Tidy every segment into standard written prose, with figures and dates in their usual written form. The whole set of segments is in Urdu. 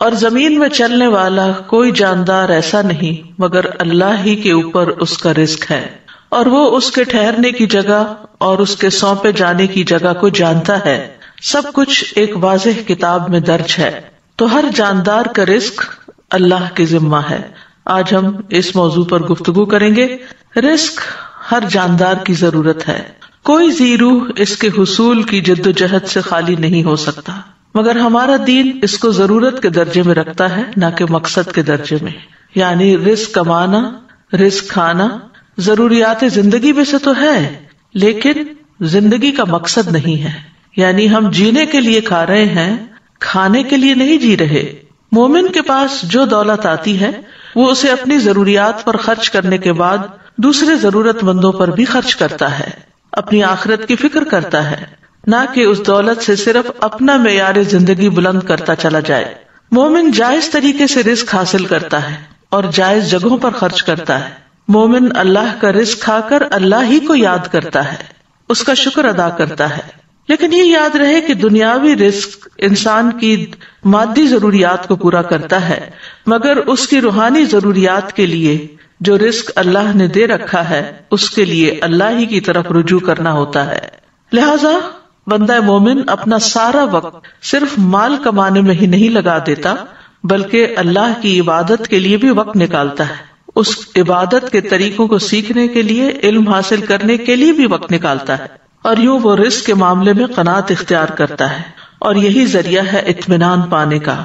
اور زمین میں چلنے والا کوئی جاندار ایسا نہیں مگر اللہ ہی کے اوپر اس کا رزق ہے، اور وہ اس کے ٹھہرنے کی جگہ اور اس کے سونپے جانے کی جگہ کو جانتا ہے۔ سب کچھ ایک واضح کتاب میں درج ہے، تو ہر جاندار کا رزق اللہ کے ذمہ ہے۔ آج ہم اس موضوع پر گفتگو کریں گے۔ رزق ہر جاندار کی ضرورت ہے، کوئی ذی روح اس کے حصول کی جد و جہد سے خالی نہیں ہو سکتا، مگر ہمارا دین اس کو ضرورت کے درجے میں رکھتا ہے، نہ کہ مقصد کے درجے میں۔ یعنی رزق کمانا، رزق کھانا ضروریات زندگی میں سے تو ہے، لیکن زندگی کا مقصد نہیں ہے۔ یعنی ہم جینے کے لیے کھا رہے ہیں، کھانے کے لیے نہیں جی رہے۔ مومن کے پاس جو دولت آتی ہے وہ اسے اپنی ضروریات پر خرچ کرنے کے بعد دوسرے ضرورت مندوں پر بھی خرچ کرتا ہے، اپنی آخرت کی فکر کرتا ہے، نہ کہ اس دولت سے صرف اپنا معیار زندگی بلند کرتا چلا جائے۔ مومن جائز طریقے سے رزق حاصل کرتا ہے اور جائز جگہوں پر خرچ کرتا ہے۔ مومن اللہ کا رزق کھا کر اللہ ہی کو یاد کرتا ہے، اس کا شکر ادا کرتا ہے۔ لیکن یہ یاد رہے کہ دنیاوی رزق انسان کی مادی ضروریات کو پورا کرتا ہے، مگر اس کی روحانی ضروریات کے لیے جو رزق اللہ نے دے رکھا ہے اس کے لیے اللہ ہی کی طرف رجوع کرنا ہوتا ہے۔ لہذا بندہ مومن اپنا سارا وقت صرف مال کمانے میں ہی نہیں لگا دیتا، بلکہ اللہ کی عبادت کے لیے بھی وقت نکالتا ہے، اس عبادت کے طریقوں کو سیکھنے کے لیے، علم حاصل کرنے کے لیے بھی وقت نکالتا ہے، اور یوں وہ رزق کے معاملے میں قناعت اختیار کرتا ہے، اور یہی ذریعہ ہے اطمینان پانے کا،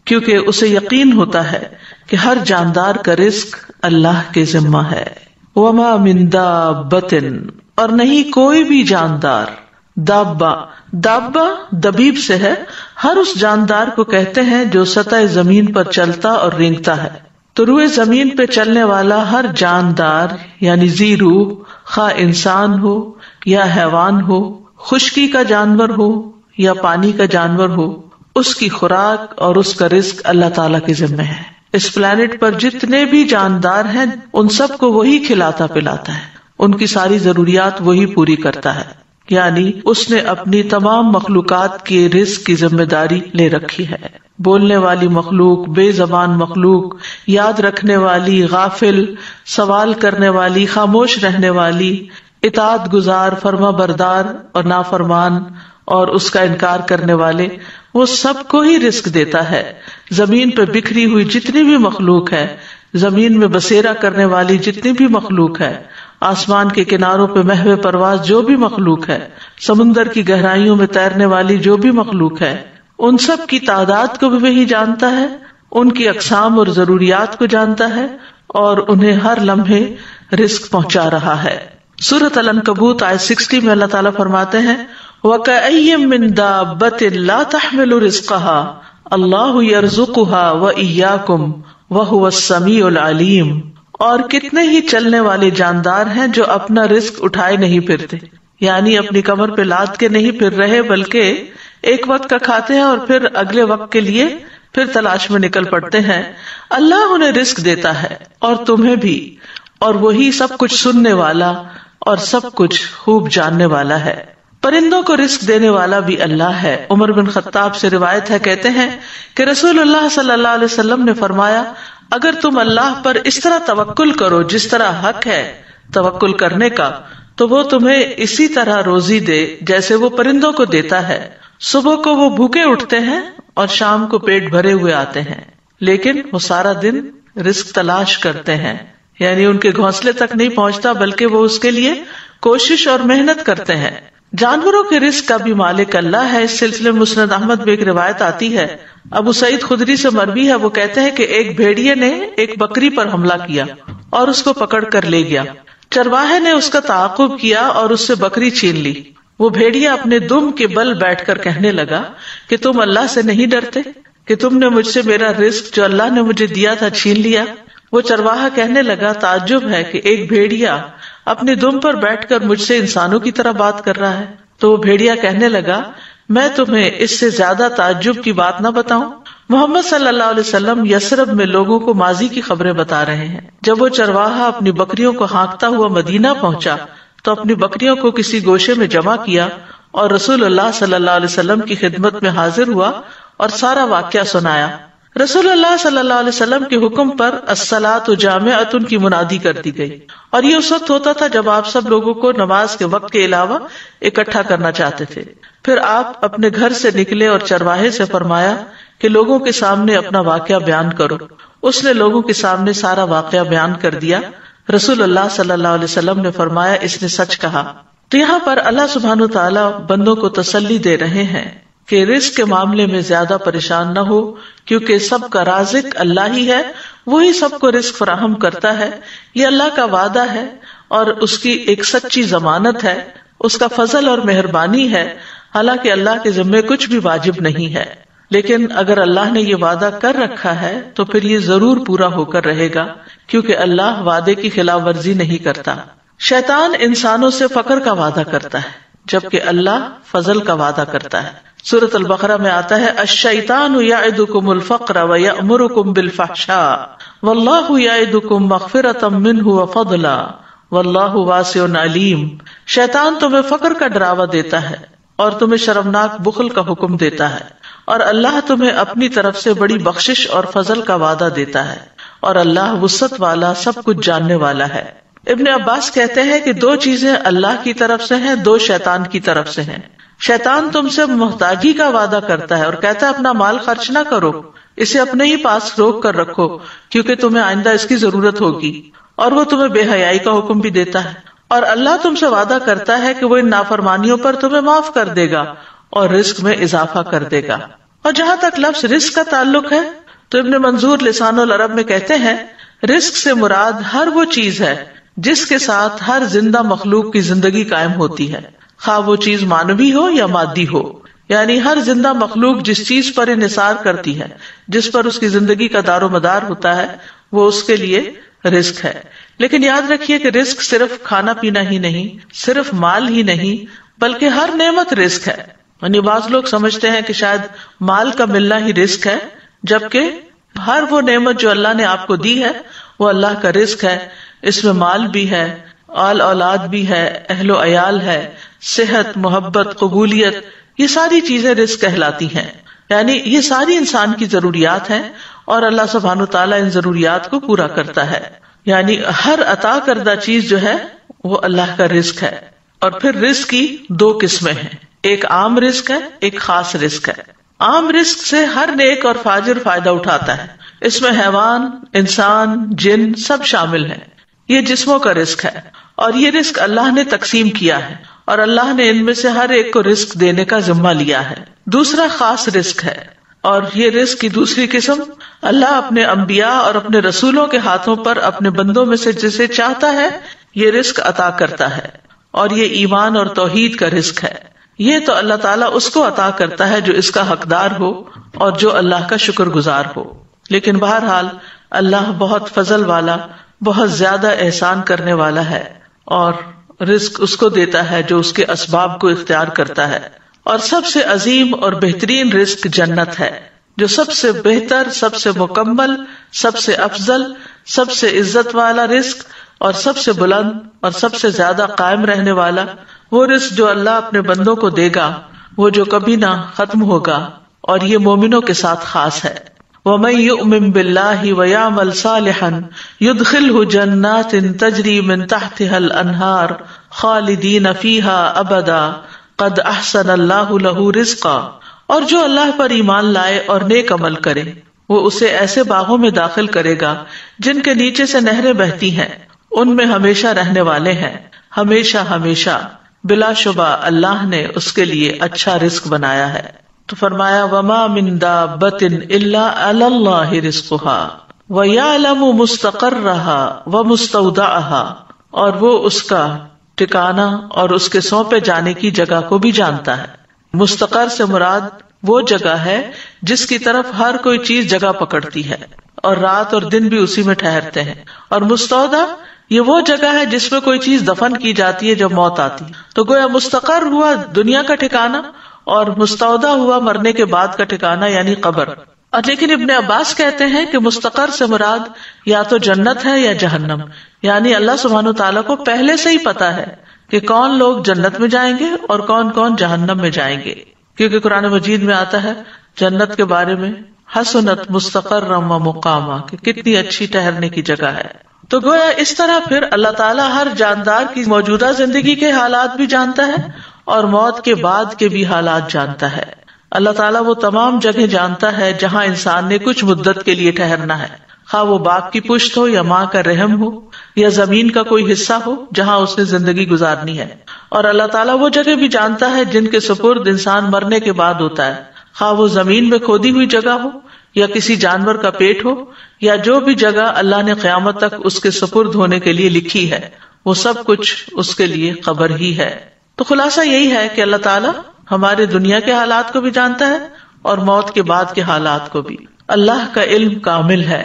کیونکہ اسے یقین ہوتا ہے کہ ہر جاندار کا رزق اللہ کے ذمہ ہے۔ وما من دابۃ، اور نہیں کوئی بھی جاندار۔ دابہ دبیب سے ہے، ہر اس جاندار کو کہتے ہیں جو سطح زمین پر چلتا اور رینگتا ہے۔ تو روئے زمین پہ چلنے والا ہر جاندار یعنی ذی روح، خواہ انسان ہو یا حیوان ہو، خشکی کا جانور ہو یا پانی کا جانور ہو، اس کی خوراک اور اس کا رزق اللہ تعالیٰ کے ذمہ ہے۔ اس پلانٹ پر جتنے بھی جاندار ہیں ان سب کو وہی کھلاتا پلاتا ہے، ان کی ساری ضروریات وہی پوری کرتا ہے۔ یعنی اس نے اپنی تمام مخلوقات کے رزق کی ذمہ داری لے رکھی ہے۔ بولنے والی مخلوق، بے زبان مخلوق، یاد رکھنے والی، غافل، سوال کرنے والی، خاموش رہنے والی، اطاعت گزار، فرما بردار اور نافرمان اور اس کا انکار کرنے والے، وہ سب کو ہی رزق دیتا ہے۔ زمین پہ بکھری ہوئی جتنی بھی مخلوق ہے، زمین میں بسیرا کرنے والی جتنی بھی مخلوق ہے، آسمان کے کناروں پہ محو پرواز جو بھی مخلوق ہے، سمندر کی گہرائیوں میں تیرنے والی جو بھی مخلوق ہے، ان سب کی تعداد کو بھی وہی جانتا ہے، ان کی اقسام اور ضروریات کو جانتا ہے، اور انہیں ہر لمحے رزق پہنچا رہا ہے۔ سورۃ العنکبوت آیت 60 میں اللہ تعالیٰ فرماتے ہیں وَكَأَيٍّ مِّن دَابَّةٍ لَا تَحْمِلُ رِزْقَهَا اللَّهُ يَرْزُقُهَا وَإِيَّاكُمْ وَهُوَ السَّمِيعُ الْعَلِيمُ۔ اور کتنے ہی چلنے والے جاندار ہیں جو اپنا رزق اٹھائے نہیں پھرتے، یعنی اپنی کمر پہ لاد کے نہیں پھر رہے، بلکہ ایک وقت کا کھاتے ہیں اور پھر اگلے وقت کے لیے پھر تلاش میں نکل پڑتے ہیں۔ اللہ انہیں رزق دیتا ہے اور تمہیں بھی، اور وہی سب کچھ سننے والا اور سب کچھ خوب جاننے والا ہے۔ پرندوں کو رزق دینے والا بھی اللہ ہے۔ عمر بن خطاب سے روایت ہے، کہتے ہیں کہ رسول اللہ صلی اللہ علیہ وسلم نے فرمایا، اگر تم اللہ پر اس طرح توکل کرو جس طرح حق ہے توکل کرنے کا، تو وہ تمہیں اسی طرح روزی دے جیسے وہ پرندوں کو دیتا ہے۔ صبح کو وہ بھوکے اٹھتے ہیں اور شام کو پیٹ بھرے ہوئے آتے ہیں، لیکن وہ سارا دن رزق تلاش کرتے ہیں، یعنی ان کے گھونسلے تک نہیں پہنچتا بلکہ وہ اس کے لیے کوشش اور محنت کرتے ہیں۔ جانوروں کے رزق کا بھی مالک اللہ ہے۔ اس سلسلے میں مسند احمد میں ایک روایت آتی ہے، ابو سعید خدری سے مروی ہے، وہ کہتے ہیں کہ ایک بھیڑیے نے ایک بکری پر حملہ کیا اور اس کو پکڑ کر لے گیا۔ چرواہے نے اس کا تعاقب کیا اور اس سے بکری چھین لی۔ وہ بھیڑیا اپنے دم کے بل بیٹھ کر کہنے لگا کہ تم اللہ سے نہیں ڈرتے کہ تم نے مجھ سے میرا رزق جو اللہ نے مجھے دیا تھا چھین لیا؟ وہ چرواہا کہنے لگا، تعجب ہے کہ ایک بھیڑیا اپنے دم پر بیٹھ کر مجھ سے انسانوں کی طرح بات کر رہا ہے۔ تو وہ بھیڑیا کہنے لگا، میں تمہیں اس سے زیادہ تعجب کی بات نہ بتاؤں؟ محمد صلی اللہ علیہ وسلم یثرب میں لوگوں کو ماضی کی خبریں بتا رہے ہیں۔ جب وہ چرواہا اپنی بکریوں کو ہانکتا ہوا مدینہ پہنچا تو اپنی بکریوں کو کسی گوشے میں جمع کیا اور رسول اللہ صلی اللہ علیہ وسلم کی خدمت میں حاضر ہوا اور سارا واقعہ سنایا۔ رسول اللہ صلی اللہ علیہ وسلم کے حکم پر الصلاۃ جامعۃ کی منادی کر دی گئی، اور یہ اس وقت ہوتا تھا جب آپ سب لوگوں کو نماز کے وقت کے علاوہ اکٹھا کرنا چاہتے تھے۔ پھر آپ اپنے گھر سے نکلے اور چرواہے سے فرمایا کہ لوگوں کے سامنے اپنا واقعہ بیان کرو۔ اس نے لوگوں کے سامنے سارا واقعہ بیان کر دیا۔ رسول اللہ صلی اللہ علیہ وسلم نے فرمایا اس نے سچ کہا۔ تو یہاں پر اللہ سبحانہ و تعالیٰ بندوں کو تسلی دے رہے ہیں کہ رزق کے معاملے میں زیادہ پریشان نہ ہو، کیونکہ سب کا رازق اللہ ہی ہے، وہی سب کو رزق فراہم کرتا ہے۔ یہ اللہ کا وعدہ ہے اور اس کی ایک سچی ضمانت ہے، اس کا فضل اور مہربانی ہے، حالانکہ اللہ کے ذمے کچھ بھی واجب نہیں ہے، لیکن اگر اللہ نے یہ وعدہ کر رکھا ہے تو پھر یہ ضرور پورا ہو کر رہے گا، کیونکہ اللہ وعدے کی خلاف ورزی نہیں کرتا۔ شیطان انسانوں سے فقر کا وعدہ کرتا ہے، جبکہ اللہ فضل کا وعدہ کرتا ہے۔ سورۃ البقرہ میں آتا ہے الشیطان یعدکم الفقر ویأمرکم بالفحشاء واللہ یعدکم مغفرۃ منہ وفضلا واللہ واسع علیم۔ شیطان تمہیں فقر کا ڈراوا دیتا ہے اور تمہیں شرمناک بخل کا حکم دیتا ہے، اور اللہ تمہیں اپنی طرف سے بڑی بخشش اور فضل کا وعدہ دیتا ہے، اور اللہ وسعت والا سب کچھ جاننے والا ہے۔ ابن عباس کہتے ہیں کہ دو چیزیں اللہ کی طرف سے ہیں، دو شیطان کی طرف سے ہیں۔ شیطان تم سے محتاجی کا وعدہ کرتا ہے اور کہتا ہے اپنا مال خرچ نہ کرو، اسے اپنے ہی پاس روک کر رکھو کیونکہ تمہیں آئندہ اس کی ضرورت ہوگی، اور وہ تمہیں بے حیائی کا حکم بھی دیتا ہے۔ اور اللہ تم سے وعدہ کرتا ہے کہ وہ ان نافرمانیوں پر تمہیں معاف کر دے گا اور رزق میں اضافہ کر دے گا۔ اور جہاں تک لفظ رزق کا تعلق ہے تو ابن منظور لسان العرب میں کہتے ہیں رزق سے مراد ہر وہ چیز ہے جس کے ساتھ ہر زندہ مخلوق کی زندگی قائم ہوتی ہے، خواہ وہ چیز مانوی ہو یا مادی ہو، یعنی ہر زندہ مخلوق جس چیز پر انحصار کرتی ہے، جس پر اس کی زندگی کا دار و مدار ہوتا ہے، وہ اس کے لیے رزق ہے۔ لیکن یاد رکھیے کہ رزق صرف کھانا پینا ہی نہیں، صرف مال ہی نہیں، بلکہ ہر نعمت رزق ہے۔ یعنی بعض لوگ سمجھتے ہیں کہ شاید مال کا ملنا ہی رزق ہے، جبکہ ہر وہ نعمت جو اللہ نے آپ کو دی ہے وہ اللہ کا رزق ہے۔ اس میں مال بھی ہے، آل اولاد بھی ہے، اہل و عیال ہے، صحت، محبت، قبولیت، یہ ساری چیزیں رزق کہلاتی ہیں۔ یعنی یہ ساری انسان کی ضروریات ہیں اور اللہ سبحانہ و تعالیٰ ان ضروریات کو پورا کرتا ہے۔ یعنی ہر عطا کردہ چیز جو ہے وہ اللہ کا رزق ہے۔ اور پھر رزق کی دو قسمیں ہیں، ایک عام رزق ہے، ایک خاص رزق ہے۔ عام رزق سے ہر نیک اور فاجر فائدہ اٹھاتا ہے، اس میں حیوان، انسان، جن سب شامل ہیں۔ یہ جسموں کا رزق ہے اور یہ رزق اللہ نے تقسیم کیا ہے، اور اللہ نے ان میں سے ہر ایک کو رزق دینے کا ذمہ لیا ہے۔ دوسرا خاص رزق ہے، اور یہ رزق کی دوسری قسم اللہ اپنے انبیاء اور اپنے رسولوں کے ہاتھوں پر اپنے بندوں میں سے جسے چاہتا ہے یہ رزق عطا کرتا ہے، اور یہ ایمان اور توحید کا رزق ہے۔ یہ تو اللہ تعالیٰ اس کو عطا کرتا ہے جو اس کا حقدار ہو اور جو اللہ کا شکر گزار ہو۔ لیکن بہرحال اللہ بہت فضل والا، بہت زیادہ احسان کرنے والا ہے، اور رزق اس کو دیتا ہے جو اس کے اسباب کو اختیار کرتا ہے۔ اور سب سے عظیم اور بہترین رزق جنت ہے، جو سب سے بہتر، سب سے مکمل، سب سے افضل، سب سے عزت والا رزق اور سب سے بلند اور سب سے زیادہ قائم رہنے والا وہ رزق جو اللہ اپنے بندوں کو دے گا، وہ جو کبھی نہ ختم ہوگا، اور یہ مومنوں کے ساتھ خاص ہے۔ وَمَن يُؤْمِن بِاللَّهِ وَيَعْمَلْ صَالِحًا يُدْخِلْهُ جَنَّاتٍ تَجْرِي مِن تَحْتِهَا الْأَنْهَارُ خَالِدِينَ فِيهَا أَبَدًا قَدْ أَحْسَنَ اللَّهُ لَهُ رِزْقًا، اور جو اللہ پر ایمان لائے اور نیک عمل کرے وہ اسے ایسے باغوں میں داخل کرے گا جن کے نیچے سے نہریں بہتی ہیں، ان میں ہمیشہ رہنے والے ہیں، ہمیشہ ہمیشہ۔ بلا شبہ اللہ نے اس کے لیے اچھا رزق بنایا ہے۔ تو فرمایا وما من دابۃ الا علی اللہ رزقها ویعلم مستقرها ومستودعها، اور وہ اس کا ٹھکانہ اور اس کے سونپے جانے کی جگہ کو بھی جانتا ہے۔ مستقر سے مراد وہ جگہ ہے جس کی طرف ہر کوئی چیز جگہ پکڑتی ہے اور رات اور دن بھی اسی میں ٹھہرتے ہیں، اور مستودع یہ وہ جگہ ہے جس میں کوئی چیز دفن کی جاتی ہے جب موت آتی، تو گویا مستقر ہوا دنیا کا ٹھکانہ اور مستودع ہوا مرنے کے بعد کا ٹھکانہ یعنی قبر۔ اور لیکن ابن عباس کہتے ہیں کہ مستقر سے مراد یا تو جنت ہے یا جہنم، یعنی اللہ سبحانہ تعالیٰ کو پہلے سے ہی پتا ہے کہ کون لوگ جنت میں جائیں گے اور کون کون جہنم میں جائیں گے، کیونکہ قرآن مجید میں آتا ہے جنت کے بارے میں حسنت مستقرا و مقاما، کہ کتنی اچھی ٹھہرنے کی جگہ ہے۔ تو گویا اس طرح پھر اللہ تعالیٰ ہر جاندار کی موجودہ زندگی کے حالات بھی جانتا ہے اور موت کے بعد کے بھی حالات جانتا ہے۔ اللہ تعالیٰ وہ تمام جگہ جانتا ہے جہاں انسان نے کچھ مدت کے لیے ٹھہرنا ہے، خواہ وہ باپ کی پشت ہو یا ماں کا رحم ہو یا زمین کا کوئی حصہ ہو جہاں اس نے زندگی گزارنی ہے۔ اور اللہ تعالیٰ وہ جگہ بھی جانتا ہے جن کے سپرد انسان مرنے کے بعد ہوتا ہے، خواہ وہ زمین میں کھودی ہوئی جگہ ہو یا کسی جانور کا پیٹ ہو یا جو بھی جگہ اللہ نے قیامت تک اس کے سپرد ہونے کے لیے لکھی ہے، وہ سب کچھ اس کے لیے قبر ہی ہے۔ تو خلاصہ یہی ہے کہ اللہ تعالیٰ ہمارے دنیا کے حالات کو بھی جانتا ہے اور موت کے بعد کے حالات کو بھی۔ اللہ کا علم کامل ہے،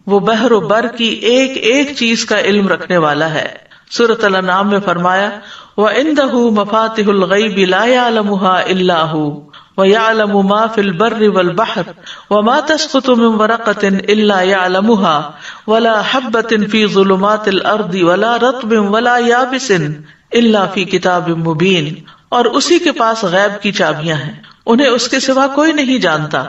وہ بحر و بر کی ایک ایک چیز کا علم رکھنے والا ہے۔ سورۃ الانعام میں فرمایا وَعِندَهُ مَفَاتِحُ الْغَيْبِ لَا يَعْلَمُهَا إِلَّا هُوَ وَيَعْلَمُ مَا فِي الْبَرِّ وَالْبَحْرِ وَمَا تَسْقُطُ مِنْ وَرَقَةٍ إِلَّا يَعْلَمُهَا وَلَا حَبَّةٍ فِي ظُلُمَاتِ الْأَرْضِ وَلَا رَطْبٍ وَلَا يَابِسٍ إِلَّا فِي كِتَابٍ مُبِينٍ، اور اسی کے پاس غیب کی چابیاں ہیں، انہیں اس کے سوا کوئی نہیں جانتا،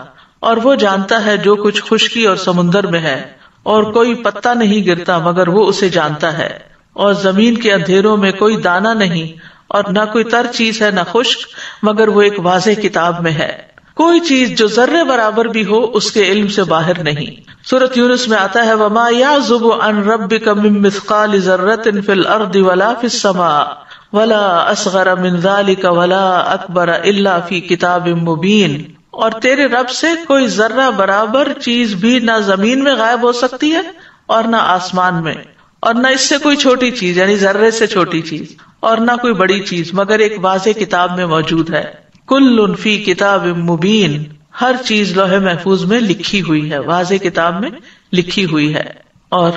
اور وہ جانتا ہے جو کچھ خشکی اور سمندر میں ہے، اور کوئی پتا نہیں گرتا مگر وہ اسے جانتا ہے، اور زمین کے اندھیروں میں کوئی دانہ نہیں اور نہ کوئی تر چیز ہے نہ خشک مگر وہ ایک واضح کتاب میں ہے۔ کوئی چیز جو ذرے برابر بھی ہو اس کے علم سے باہر نہیں۔ سورۃ یونس میں آتا ہے وما یعزب عن ربک من مثقال ذرۃ فی الارض ولا فی السماء ولا اصغر من ذلک ولا اکبر الا فی کتاب مبین، اور تیرے رب سے کوئی ذرہ برابر چیز بھی نہ زمین میں غائب ہو سکتی ہے اور نہ آسمان میں، اور نہ اس سے کوئی چھوٹی چیز یعنی ذرے سے چھوٹی چیز اور نہ کوئی بڑی چیز مگر ایک واضح کتاب میں موجود ہے۔ کل فی کتاب مبین، ہر چیز لوح محفوظ میں لکھی ہوئی ہے، واضح کتاب میں لکھی ہوئی ہے۔ اور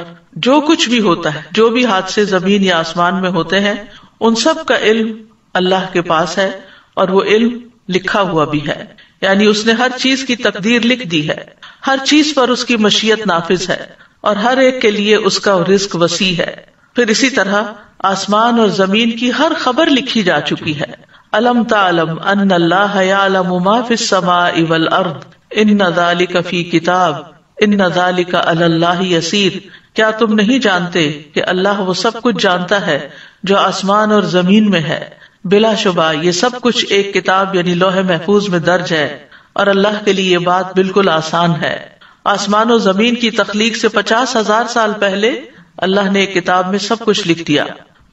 جو کچھ بھی ہوتا ہے، جو بھی حادثے زمین یا آسمان میں ہوتے ہیں، ان سب کا علم اللہ کے پاس ہے، اور وہ علم لکھا ہوا بھی ہے، یعنی اس نے ہر چیز کی تقدیر لکھ دی ہے، ہر چیز پر اس کی مشیت نافذ ہے، اور ہر ایک کے لیے اس کا رزق وسیع ہے۔ پھر اسی طرح آسمان اور زمین کی ہر خبر لکھی جا چکی ہے۔ الم تعلم ان اللہ یعلم ما فی السماء والارض ان ذلک فی کتاب ان ذلک علی اللہ یسیر، کیا تم نہیں جانتے کہ اللہ وہ سب کچھ جانتا ہے جو آسمان اور زمین میں ہے، بلا شبہ یہ سب کچھ ایک کتاب یعنی لوح محفوظ میں درج ہے، اور اللہ کے لیے یہ بات بالکل آسان ہے۔ آسمان و زمین کی تخلیق سے 50,000 سال پہلے اللہ نے ایک کتاب میں سب کچھ لکھ دیا۔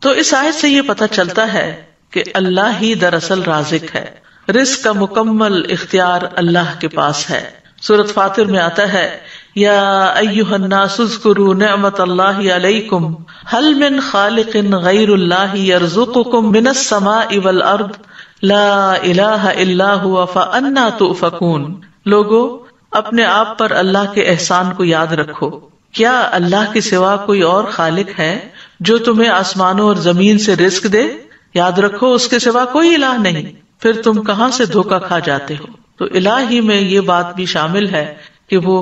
تو اس آیت سے یہ پتہ چلتا ہے کہ اللہ ہی دراصل رازق ہے، رزق کا مکمل اختیار اللہ کے پاس ہے۔ سورۃ فاطر میں آتا ہے یا ایھا الناس اذکروا نعمت اللہ علیکم هل من خالق غیر اللہ یرزقکم من السماء والارض لا الہ الا هو فانا تؤفکون۔ لوگو اپنے آپ پر اللہ کے احسان کو یاد رکھو، کیا اللہ کے سوا کوئی اور خالق ہے جو تمہیں آسمانوں اور زمین سے رزق دے؟ یاد رکھو اس کے سوا کوئی الہ نہیں، پھر تم کہاں سے دھوکا کھا جاتے ہو۔ تو الہ ہی میں یہ بات بھی شامل ہے کہ وہ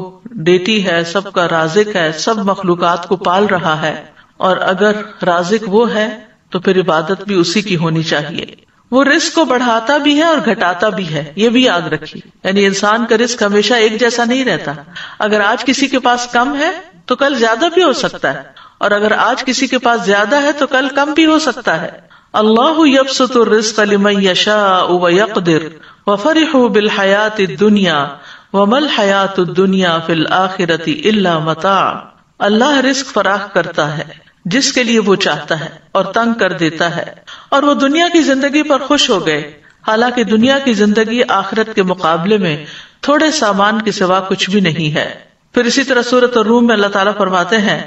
ڈیٹی ہے، سب کا رازق ہے، سب مخلوقات کو پال رہا ہے، اور اگر رازق وہ ہے تو پھر عبادت بھی اسی کی ہونی چاہیے۔ وہ رزق کو بڑھاتا بھی ہے اور گھٹاتا بھی ہے، یہ بھی یاد رکھیے، یعنی انسان کا رزق ہمیشہ ایک جیسا نہیں رہتا۔ اگر آج کسی کے پاس کم ہے تو کل زیادہ بھی ہو سکتا ہے، اور اگر آج کسی کے پاس زیادہ ہے تو کل کم بھی ہو سکتا ہے۔ اللہ یبسط الرزق لمن یشاء ویقدر وفرحوا بالحیاۃ الدنیا وما الحیاۃ الدنیا فی الآخرۃ الا متاع۔ اللہ رزق فراخ کرتا ہے جس کے لیے وہ چاہتا ہے اور تنگ کر دیتا ہے، اور وہ دنیا کی زندگی پر خوش ہو گئے، حالانکہ دنیا کی زندگی آخرت کے مقابلے میں تھوڑے سامان کے سوا کچھ بھی نہیں ہے۔ پھر اسی طرح سورۃ الروم میں اللہ تعالیٰ فرماتے ہیں